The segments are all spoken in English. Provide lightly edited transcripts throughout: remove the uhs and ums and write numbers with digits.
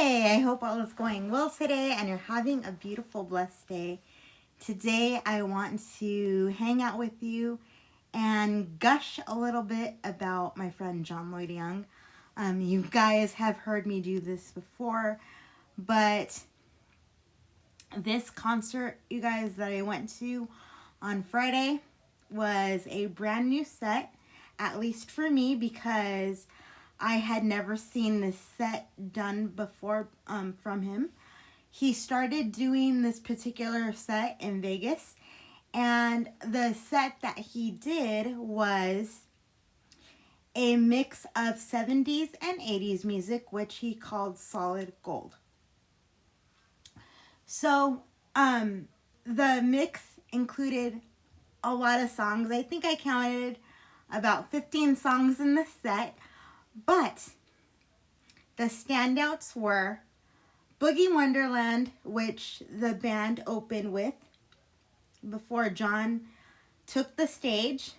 Hey, I hope all is going well today and you're having a beautiful, blessed day. Today, I want to hang out with you and gush a little bit about my friend John Lloyd Young. You guys have heard me do this before, but this concert, you guys, that I went to on Friday was a brand new set, at least for me, because I had never seen this set done before from him. He started doing this particular set in Vegas, and the set that he did was a mix of 70s and 80s music, which he called Solid Gold. So, the mix included a lot of songs. I think I counted about 15 songs in the set, but the standouts were Boogie Wonderland, which the band opened with before John took the stage.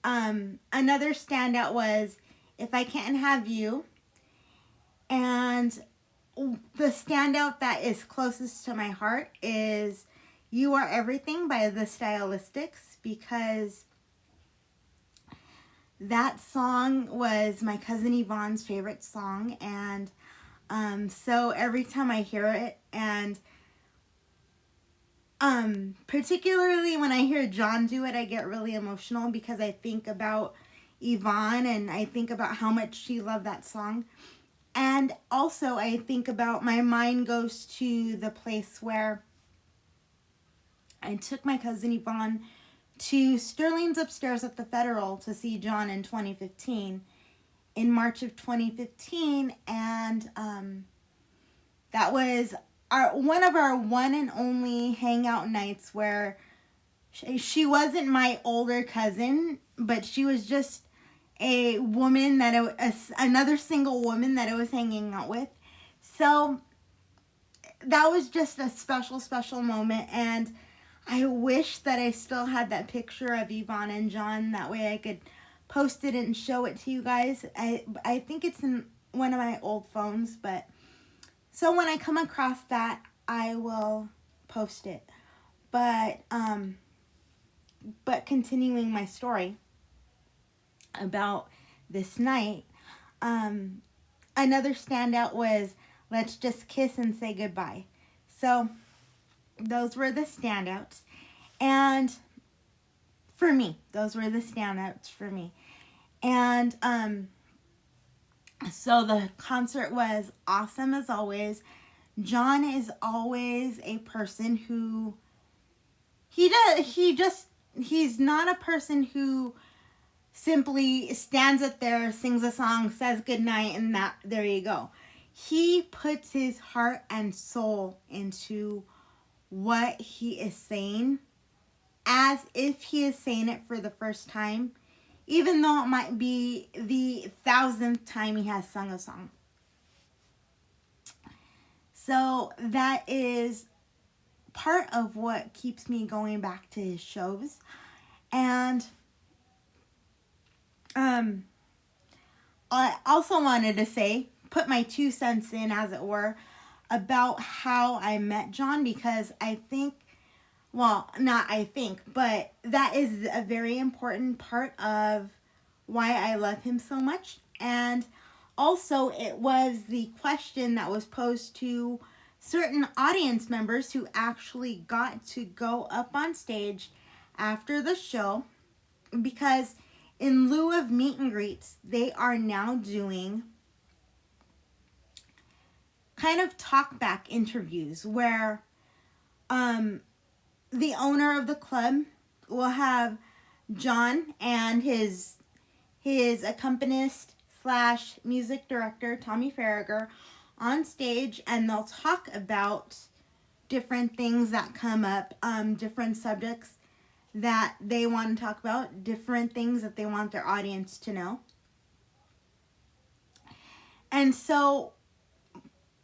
Another standout was If I Can't Have You. And the standout that is closest to my heart is You Are Everything by the Stylistics, because that song was my cousin Yvonne's favorite song, and so every time I hear it, and particularly when I hear John do it, I get really emotional because I think about Yvonne and I think about how much she loved that song. And also I think about, my mind goes to the place where I took my cousin Yvonne to Sterling's Upstairs at the Federal to see John in 2015, in March of 2015, and that was one of our one and only hangout nights where she wasn't my older cousin, but she was just a woman another single woman that I was hanging out with. So that was just a special, special moment, and I wish that I still had that picture of Yvonne and John. That way I could post it and show it to you guys. I think it's in one of my old phones, but so when I come across that, I will post it. But continuing my story about this night, another standout was Let's Just Kiss and Say Goodbye. So those were the standouts. And for me, those were the standouts for me. And so the concert was awesome as always. John is always a person who he's not a person who simply stands up there, sings a song, says goodnight, and there you go. He puts his heart and soul into what he is saying, as if he is saying it for the first time, even though it might be the 1,000th time he has sung a song. So that is part of what keeps me going back to his shows. And I also wanted to put my 2 cents in, as it were, about how I met John, because but that is a very important part of why I love him so much. And also, it was the question that was posed to certain audience members who actually got to go up on stage after the show, because in lieu of meet and greets, they are now doing kind of talk back interviews where the owner of the club will have John and his accompanist / music director, Tommy Farragher, on stage, and they'll talk about different things that come up, different subjects that they want to talk about, different things that they want their audience to know. And so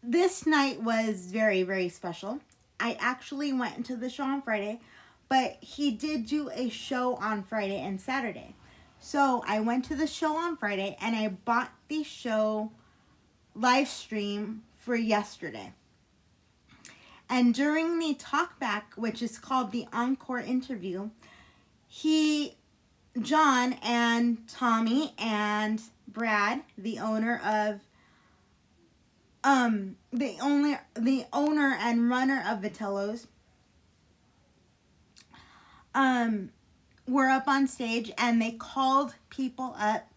this night was very, very special. I actually went to the show on Friday, but he did do a show on Friday and Saturday. So I went to the show on Friday and I bought the show live stream for yesterday. And during the talkback, which is called the encore interview, John and Tommy and Brad, the owner and runner of Vitello's, were up on stage, and they called people up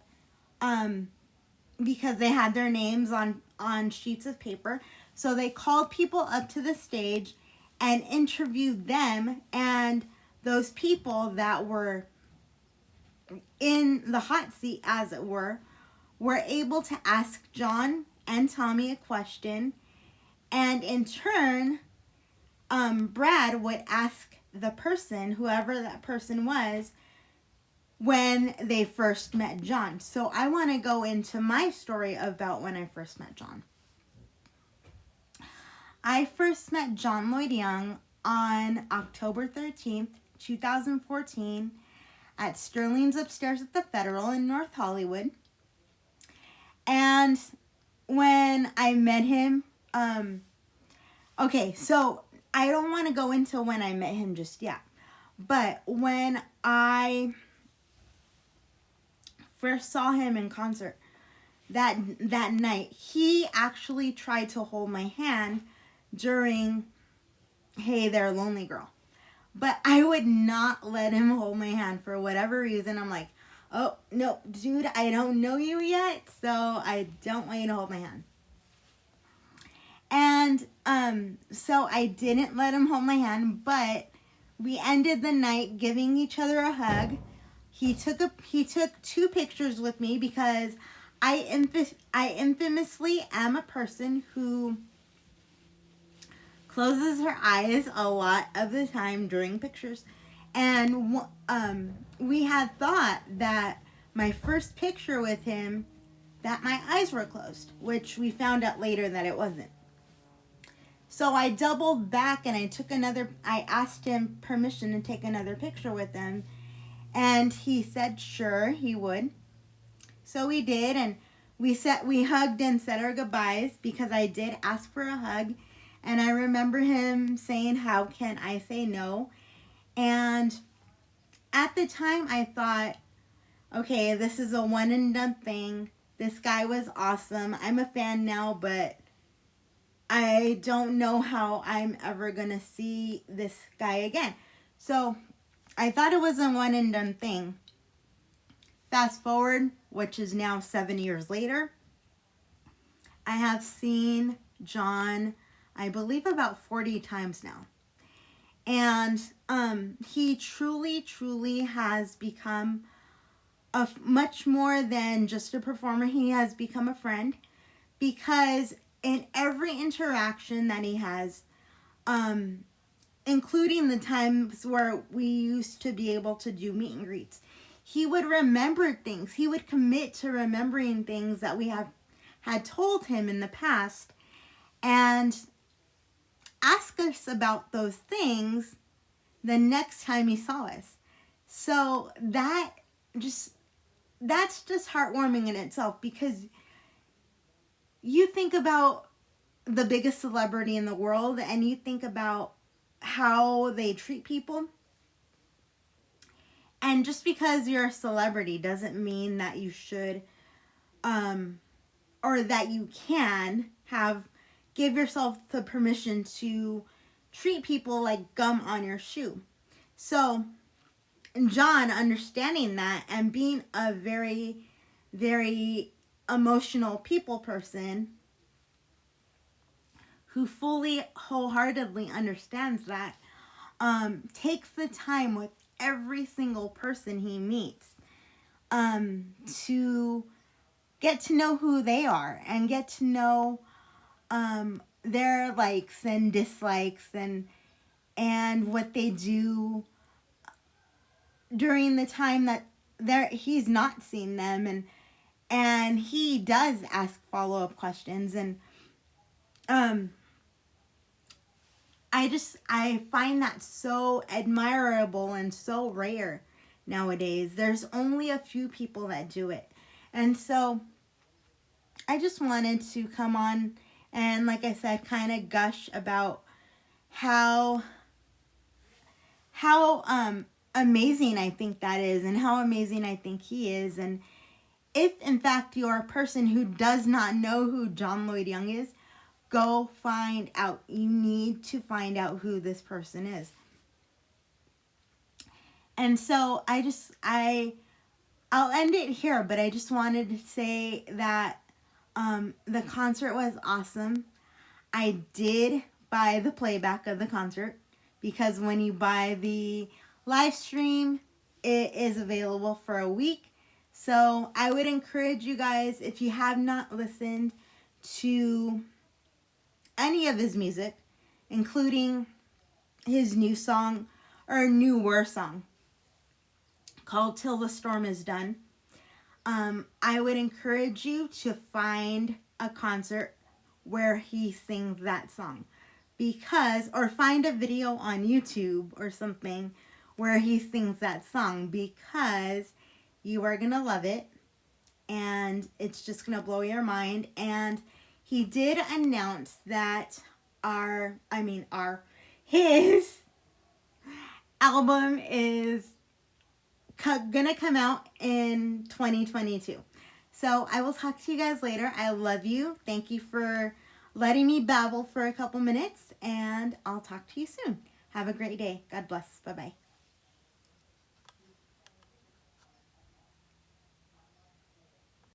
because they had their names on sheets of paper. So they called people up to the stage and interviewed them, and those people that were in the hot seat, as it were able to ask John and Tommy a question, and in turn, Brad would ask the person, whoever that person was, when they first met John. So I want to go into my story about when I first met John. I first met John Lloyd Young on October 13th, 2014 at Sterling's Upstairs at the Federal in North Hollywood. And when I met him, okay, so I don't want to go into when I met him just yet. But when I first saw him in concert that night, he actually tried to hold my hand during Hey There Lonely Girl. But I would not let him hold my hand for whatever reason. I'm like, oh, no, dude, I don't know you yet, so I don't want you to hold my hand. And so I didn't let him hold my hand, but we ended the night giving each other a hug. He took 2 pictures with me because I infamously am a person who closes her eyes a lot of the time during pictures. And we had thought that my first picture with him, that my eyes were closed, which we found out later that it wasn't. So I doubled back and I asked him permission to take another picture with him. And he said sure, he would. So we did, and we hugged and said our goodbyes because I did ask for a hug. And I remember him saying, how can I say no? And at the time I thought, okay, this is a one and done thing. This guy was awesome. I'm a fan now, but I don't know how I'm ever going to see this guy again. So I thought it was a one and done thing. Fast forward, which is now 7 years later, I have seen John, I believe, about 40 times now. And he truly has become much more than just a performer. He has become a friend, because in every interaction that he has, including the times where we used to be able to do meet and greets, he would remember things. He would commit to remembering things that we had told him in the past, and ask us about those things the next time he saw us. So that's just heartwarming in itself, because you think about the biggest celebrity in the world and you think about how they treat people. And just because you're a celebrity doesn't mean that you should, or that you can give yourself the permission to treat people like gum on your shoe. So John, understanding that and being a very, very emotional people person who fully, wholeheartedly understands that, takes the time with every single person he meets to get to know who they are and get to know their likes and dislikes and what they do during the time that he's not seen them, and he does ask follow-up questions, and I find that so admirable and so rare nowadays. There's only a few people that do it. And so I just wanted to come on and like I said, kind of gush about how amazing I think that is, and how amazing I think he is. And if in fact you're a person who does not know who John Lloyd Young is, go find out. You need to find out who this person is. And so I'll end it here, but I just wanted to say that the concert was awesome. I did buy the playback of the concert, because when you buy the live stream, it is available for a week. So I would encourage you guys, if you have not listened to any of his music, including his new song, or newer song called Till the Storm Is Done, I would encourage you to find a concert where he sings that song, or find a video on YouTube or something where he sings that song, because you are gonna love it and it's just gonna blow your mind. And he did announce that his album is gonna come out in 2022. So I will talk to you guys later. I love you. Thank you for letting me babble for a couple minutes, and I'll talk to you soon. Have a great day. God bless. Bye-bye.